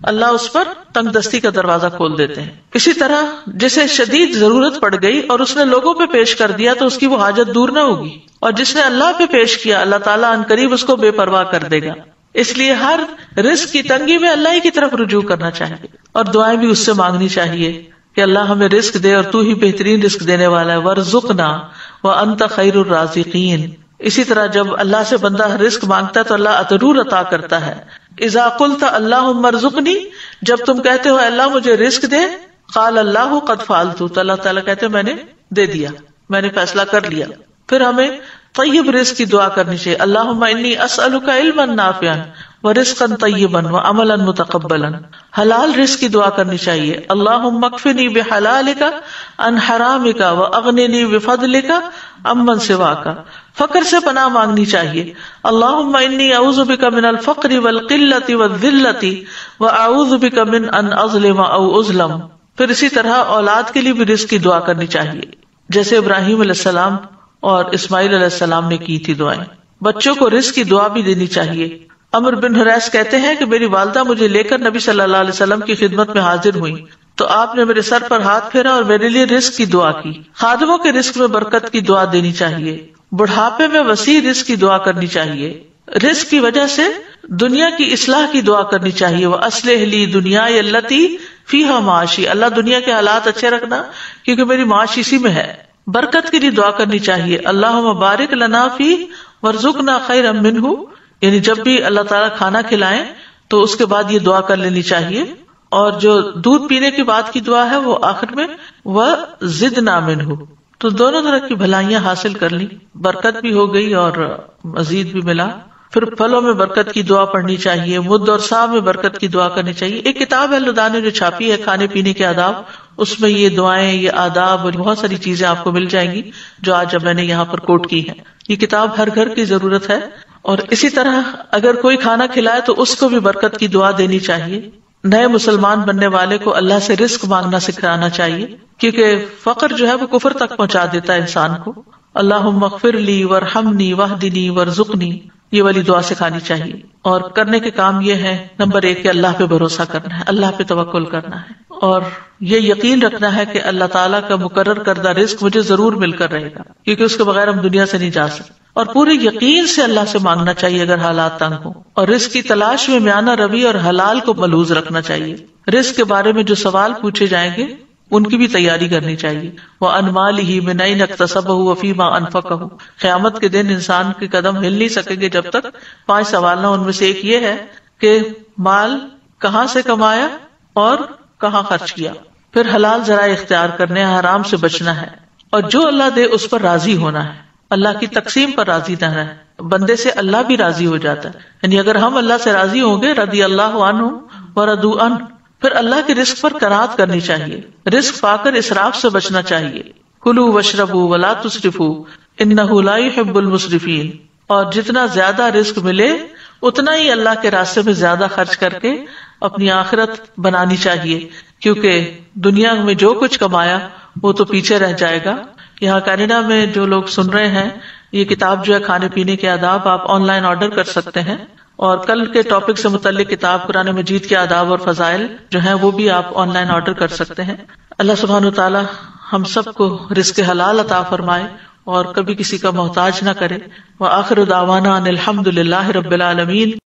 اللہ اس پر تنگ دستی کا دروازہ کھول دیتے ہیں. اسی طرح جسے شدید ضرورت پڑ گئی اور اس نے لوگوں پہ پیش کر دیا تو اس کی وہ حاجت دور نہ ہوگی، اور جس نے اللہ پہ پیش کیا اللہ تعالیٰ ان قریب اس کو بے پرواہ کر دے گا. اس لیے ہر رزق کی تنگی میں اللہ ہی کی طرف رجوع کرنا چاہیے اور دعائیں بھی اس سے مانگنی چاہیے کہ اللہ ہمیں رزق دے اور تو ہی بہترین رزق دینے والا ہے. وارزقنا وانت خیر الرازقین. اسی طرح جب اللہ سے بندہ رزق مانگتا ہے تو اللہ ضرور عطا کرتا ہے. اذا قلت اللہم ارزقنی، جب تم کہتے ہو اللہ مجھے رزق دے، قال اللہ قد فعلت، تو اللہ تعالیٰ کہتے ہیں میں نے دے دیا، میں نے فیصلہ کر لیا. پھر ہمیں طیب رزق کی دعا کرنی چاہیے. اللہم انی اسألک علما نافعا ورزقا طیبا وعملا متقبلا. حلال رزق کی دعا کرنی چاہیے. اللہم اکفنی بحلالک عن حرامک واغننی بفضلک عمن سواک. فقر سے پناہ مانگنی چاہیے. اللہم انی اعوذ بک من الفقر والقلۃ والذلۃ واعوذ بک من ان اظلم او اظلم. پھر اسی طرح اولاد کے لیے بھی رزق کی دعا کرنی چاہیے جیسے ابراہیم علیہ السلام اور اسماعیل علیہ السلام نے کی تھی دعائیں. بچوں کو رزق کی دعا بھی دینی چاہیے. عمر بن حریث کہتے ہیں کہ میری والدہ مجھے لے کر نبی صلی اللہ علیہ وسلم کی خدمت میں حاضر ہوئی تو آپ نے میرے سر پر ہاتھ پھیرا اور میرے لیے رزق کی دعا کی. خادموں کے رزق میں برکت کی دعا دینی چاہیے. بڑھاپے میں وسیع رزق کی دعا کرنی چاہیے. رزق کی وجہ سے دنیا کی اصلاح کی دعا کرنی چاہیے. وَأَصْلِحْ لِي دُنْيَايَ الَّتِي فِيهَا مَعَاشِي. اللہ دنیا کے حالات اچھے رکھنا کیونکہ میری معاش اسی میں ہے. برکت کے لیے دعا کرنی چاہیے. اللہم بارک لنا فی ورزقنا خیرا منہ. یعنی جب بھی اللہ تعالیٰ کھانا کھلائیں تو اس کے بعد یہ دعا کر لینی چاہیے. اور جو دودھ پینے کے بعد کی دعا ہے وہ آخر میں وزدنا منہ. تو دونوں طرح کی بھلائیاں حاصل کر لی، برکت بھی ہو گئی اور مزید بھی ملا. پھر پھلوں میں برکت کی دعا پڑھنی چاہیے. مد اور سا میں برکت کی دعا کرنی چاہیے. ایک کتاب ہے لدھا نے جو چھاپی ہے کھانے پینے کے آداب، اس میں یہ دعائیں یہ آداب اور بہت ساری چیزیں آپ کو مل جائیں گی جو آج اب میں نے یہاں پر کوٹ کی ہیں. یہ کتاب ہر گھر کی ضرورت ہے. اور اسی طرح اگر کوئی کھانا کھلائے تو اس کو بھی برکت کی دعا دینی چاہیے. نئے مسلمان بننے والے کو اللہ سے رزق مانگنا سکھانا چاہیے کیونکہ فقر جو ہے وہ کفر تک پہنچا دیتا ہے انسان کو. اللہم اغفر لی وارحمنی واہدنی وارزقنی، یہ والی دعا سکھانی چاہیے. اور کرنے کے کام یہ ہے نمبر 1 کہ اللہ پہ بھروسہ کرنا ہے، اللہ پہ توکل کرنا ہے اور یہ یقین رکھنا ہے کہ اللہ تعالیٰ کا مقرر کردہ رزق مجھے ضرور مل کر رہے گا کیونکہ اس کے بغیر ہم دنیا سے نہیں جا سکتے. اور پورے یقین سے اللہ سے مانگنا چاہیے اگر حالات تنگ ہوں. اور رزق کی تلاش میں میانہ روی اور حلال کو ملحوظ رکھنا چاہیے. رزق کے بارے میں جو سوال پوچھے جائیں گے ان کی بھی تیاری کرنی چاہیے. وَعَنْ مَالِهِ مِنْ أَيْنَ اكْتَسَبَهُ وَفِيمَا أَنْفَقَهُ. قیامت کے دن انسان کے قدم ہل نہیں سکیں گے جب تک 5 سوال نہ. ان میں سے ایک یہ ہے کہ مال کہاں سے کمایا اور کہاں خرچ کیا. پھر حلال ذرائع اختیار کرنے، حرام سے بچنا ہے اور جو اللہ دے اس پر راضی ہونا ہے. اللہ کی تقسیم پر راضی نہ ہے. بندے سے اللہ بھی راضی ہو جاتا ہے. یعنی اگر ہم اللہ سے راضی ہوں گے رضی اللہ عنہ ورضوا عنہ. پھر اللہ کے رزق پر قناعت کرنی چاہیے. رزق پا کر اسراف سے بچنا چاہیے. کلوا واشربوا ولا تسرفوا انہ لا يحب المسرفین. اور جتنا زیادہ رزق ملے اتنا ہی اللہ کے راستے میں زیادہ خرچ کر کے اپنی آخرت بنانی چاہیے کیونکہ دنیا میں جو کچھ کمایا وہ تو پیچھے رہ جائے گا. یہاں کینیڈا میں جو لوگ سن رہے ہیں یہ کتاب جو ہے کھانے پینے کے آداب آپ آن لائن آرڈر کر سکتے ہیں. اور کل کے ٹاپک سے متعلق کتاب قرآن مجید کے آداب اور فضائل جو ہیں وہ بھی آپ آن لائن آرڈر کر سکتے ہیں. اللہ سبحانہ وتعالی ہم سب کو رزق حلال عطا فرمائے اور کبھی کسی کا محتاج نہ کرے. وآخر دعوانا ان الحمد للہ رب العالمین.